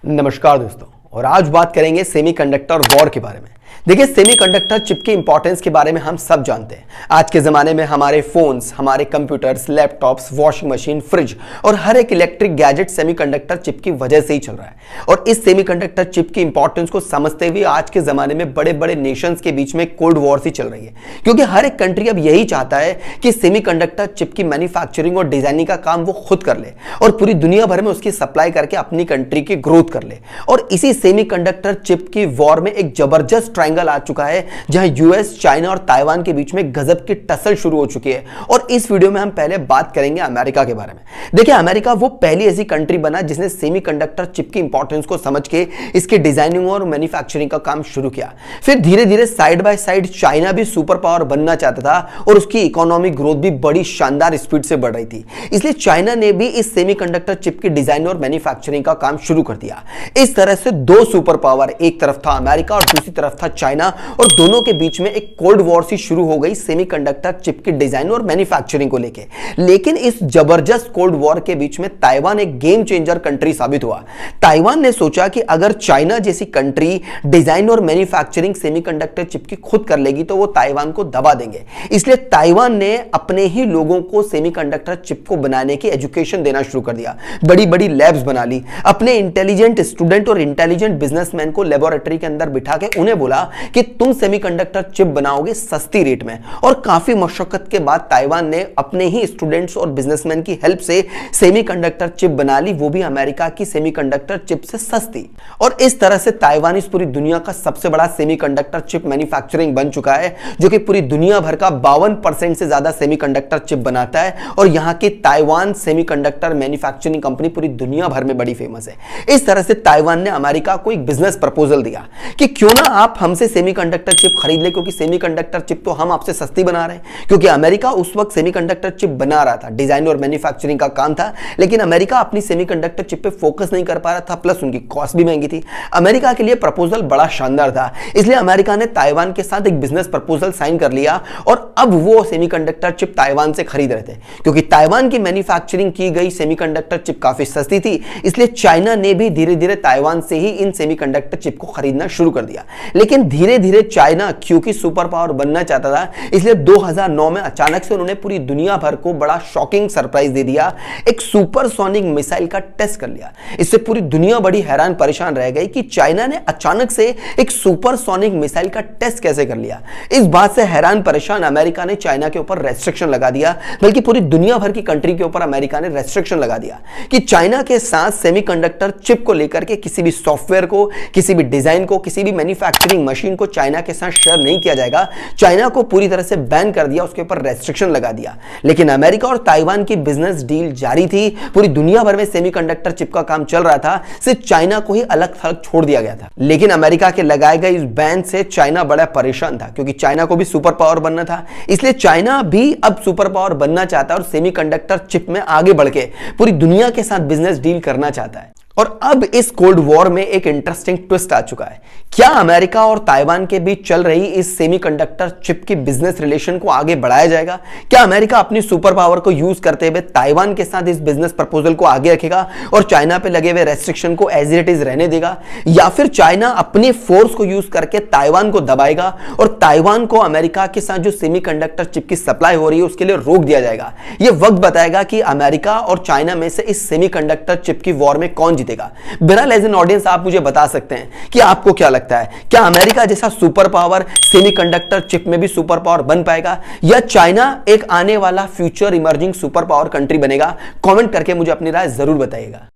नमस्कार दोस्तों, और आज बात करेंगे सेमीकंडक्टर वॉर के बारे में। देखिए, सेमीकंडक्टर चिप की इंपॉर्टेंस के बारे में हम सब जानते हैं। आज के ज़माने में हमारे फोन्स, हमारे computers, laptops, washing machine, fridge और हर एक इलेक्ट्रिक गैजेट सेमीकंडक्टर चिप की वजह से ही चल रहा है। और इस सेमीकंडक्टर चिप की इंपॉर्टेंस को समझते हुए आज के ज़माने में बड़े बड़े नेशंस के बीच में कोल्ड वॉर सी चल रही है, क्योंकि हर एक कंट्री अब यही चाहता है कि सेमीकंडक्टर चिप की मैन्युफैक्चरिंग और डिजाइनिंग का काम वो खुद कर ले और पूरी दुनिया भर में उसकी सप्लाई करके अपनी कंट्री की ग्रोथ कर ले। और इसी सेमीकंडक्टर चिप की वॉर में एक जबरदस्त ट्रायंगल आ चुका है, जहां यूएस, चाइना और ताइवान के बीच में गजब की टसल शुरू हो चुकी है। और इस वीडियो में हम पहले बात करेंगे अमेरिका के बारे में। देखिए, अमेरिका वो पहली ऐसी कंट्री बना जिसने सेमीकंडक्टर चिप की इंपॉर्टेंस को समझ के इसकी डिजाइनिंग और मैन्युफैक्चरिंग का काम शुरू किया। फिर धीरे धीरे साइड बाय साइड चाइना भी सुपर पावर बनना चाहता था और उसकी इकोनॉमिक ग्रोथ भी बड़ी शानदार स्पीड से बढ़ रही थी। इसलिए चाइना ने भी इस सेमीकंडक्टर चिप की डिजाइन और मैन्युफैक्चरिंग का काम शुरू कर दिया। इस तरह से दो सुपर पावर, एक तरफ था अमेरिका और दूसरी तरफ था चाइना, और दोनों के बीच में एक कोल्ड वॉर सी शुरू हो गई सेमीकंडक्टर चिप की डिजाइन और मैन्युफैक्चरिंग को लेके। लेकिन इस जबरदस्त कोल्ड वॉर के बीच में ताइवान एक गेम चेंजर कंट्री साबित हुआ। ताइवान ने सोचा कि अगर चाइना जैसी कंट्री डिजाइन और मैन्युफैक्चरिंग सेमीकंडक्टर चिप की खुद कर लेगी तो वो ताइवान को दबा देंगे। इसलिए ताइवान ने अपने ही लोगों को सेमीकंडक्टर चिप को बनाने की एजुकेशन देना शुरू कर दिया। बड़ी बड़ी लैब्स बना ली, अपने इंटेलिजेंट स्टूडेंट और इंटेलिजेंट बिजनेसमैन को लेबोरेटरी के अंदर बिठा के उन्हें बोला कि तुम सेमीकंडक्टर चिप बनाओगे सस्ती रेट में। और काफी मशक्कत के बाद ताइवान ने अपने ही स्टूडेंट्स और बिजनेसमैन की हेल्प से सेमीकंडक्टर चिप बना ली, वो भी अमेरिका की सेमीकंडक्टर चिप से सस्ती। और इस तरह से ताइवान इस पूरी दुनिया का सबसे बड़ा सेमीकंडक्टर चिप मैन्युफैक्चरिंग बन चुका है, जो कि पूरी दुनिया भर का 52% से ज्यादा सेमीकंडक्टर चिप बनाता है। और यहां की ताइवान सेमीकंडक्टर मैन्युफैक्चरिंग कंपनी पूरी दुनिया भर में बड़ी फेमस है। इस तरह से ताइवान ने अमेरिका को एक बिजनेस प्रपोजल दिया कि क्यों ना आप हमसे सेमीकंडक्टर चिप खरीद ले, क्योंकि सेमीकंडक्टर चिप तो हम आपसे सस्ती बना रहे हैं। क्योंकि अमेरिका उस वक्त सेमीकंडक्टर चिप बना रहा था, डिजाइन और मैन्युफैक्चरिंग का काम था, लेकिन अमेरिका अपनी सेमीकंडक्टर चिप पे फोकस नहीं कर पा रहा था, प्लस उनकी कॉस्ट भी महंगी थी। अमेरिका के लिए प्रपोजल बड़ा शानदार था, इसलिए अमेरिका ने ताइवान के साथ एक बिजनेस प्रपोजल साइन कर लिया और अब वो सेमीकंडक्टर चिप ताइवान से खरीद रहे थे। क्योंकि ताइवान की मैन्युफैक्चरिंग की गई सेमीकंडक्टर चिप काफी सस्ती थी, इसलिए चाइना ने भी धीरे धीरे ताइवान से ही इन सेमीकंडक्टर चिप को खरीदना शुरू कर दिया। लेकिन धीरे धीरे चाइना क्योंकि सुपर पावर बनना चाहता था, इसलिए 2009 में अचानक से उन्होंने पूरी दुनिया भर को बड़ा शॉकिंग सरप्राइज दे दिया। एक सुपरसोनिक मिसाइल का टेस्ट कर लिया। इससे पूरी दुनिया बड़ी हैरान परेशान रह गई कि चाइना ने अचानक से एक सुपरसोनिक मिसाइल का टेस्ट कैसे कर लिया। इस बात से हैरान परेशान अमेरिका ने चाइना के ऊपर रेस्ट्रिक्शन लगा दिया, बल्कि पूरी दुनिया भर की कंट्री के ऊपर अमेरिका ने रेस्ट्रिक्शन लगा दिया कि चाइना के साथ सेमीकंडक्टर चिप को लेकर के किसी भी सॉफ्टवेयर को, किसी भी डिजाइन को, किसी भी मैन्युफैक्चरिंग मशीन को चाइना के साथ शेयर नहीं किया जाएगा। चाइना को पूरी तरह से बैन कर दिया, उसके ऊपर रेस्ट्रिक्शन लगा दिया। लेकिन अमेरिका और ताइवान की बिजनेस डील जारी थी। पूरी दुनिया भर में सेमीकंडक्टर चिप का काम चल रहा था, सिर्फ चाइना को ही अलग थलग छोड़ दिया गया था। लेकिन अमेरिका के लगाए गए इस बैन से चाइना बड़ा परेशान था, क्योंकि चाइना को भी सुपर पावर बनना था। इसलिए चाइना भी अब सुपर पावर बनना चाहता है और सेमीकंडक्टर चिप में आगे बढ़ के पूरी दुनिया के साथ बिजनेस डील करना चाहता है। और अब इस कोल्ड वॉर में एक इंटरेस्टिंग ट्विस्ट आ चुका है। क्या अमेरिका और ताइवान के बीच चल रही इस सेमीकंडक्टर चिप की बिजनेस रिलेशन को आगे बढ़ाया जाएगा? क्या अमेरिका अपनी सुपर पावर को यूज करते हुए ताइवान के साथ इस बिजनेस प्रपोजल को आगे रखेगा और चाइना पे लगे हुए रेस्ट्रिक्शन को एज इट इज रहने देगा, या फिर चाइना अपनी फोर्स को यूज करके ताइवान को दबाएगा और ताइवान को अमेरिका के साथ जो सेमीकंडक्टर चिप की सप्लाई हो रही है उसके लिए रोक दिया जाएगा? यह वक्त बताएगा कि अमेरिका और चाइना में से इस सेमीकंडक्टर चिप की वॉर में कौन जीतेगा। बहरहाल एज एन ऑडियंस आप मुझे बता सकते हैं कि आपको क्या लगता है, क्या अमेरिका जैसा सुपर पावर सेमीकंडक्टर चिप में भी सुपर पावर बन पाएगा, या चाइना एक आने वाला future emerging super power country बनेगा? कमेंट करके मुझे अपनी राय जरूर बताइएगा।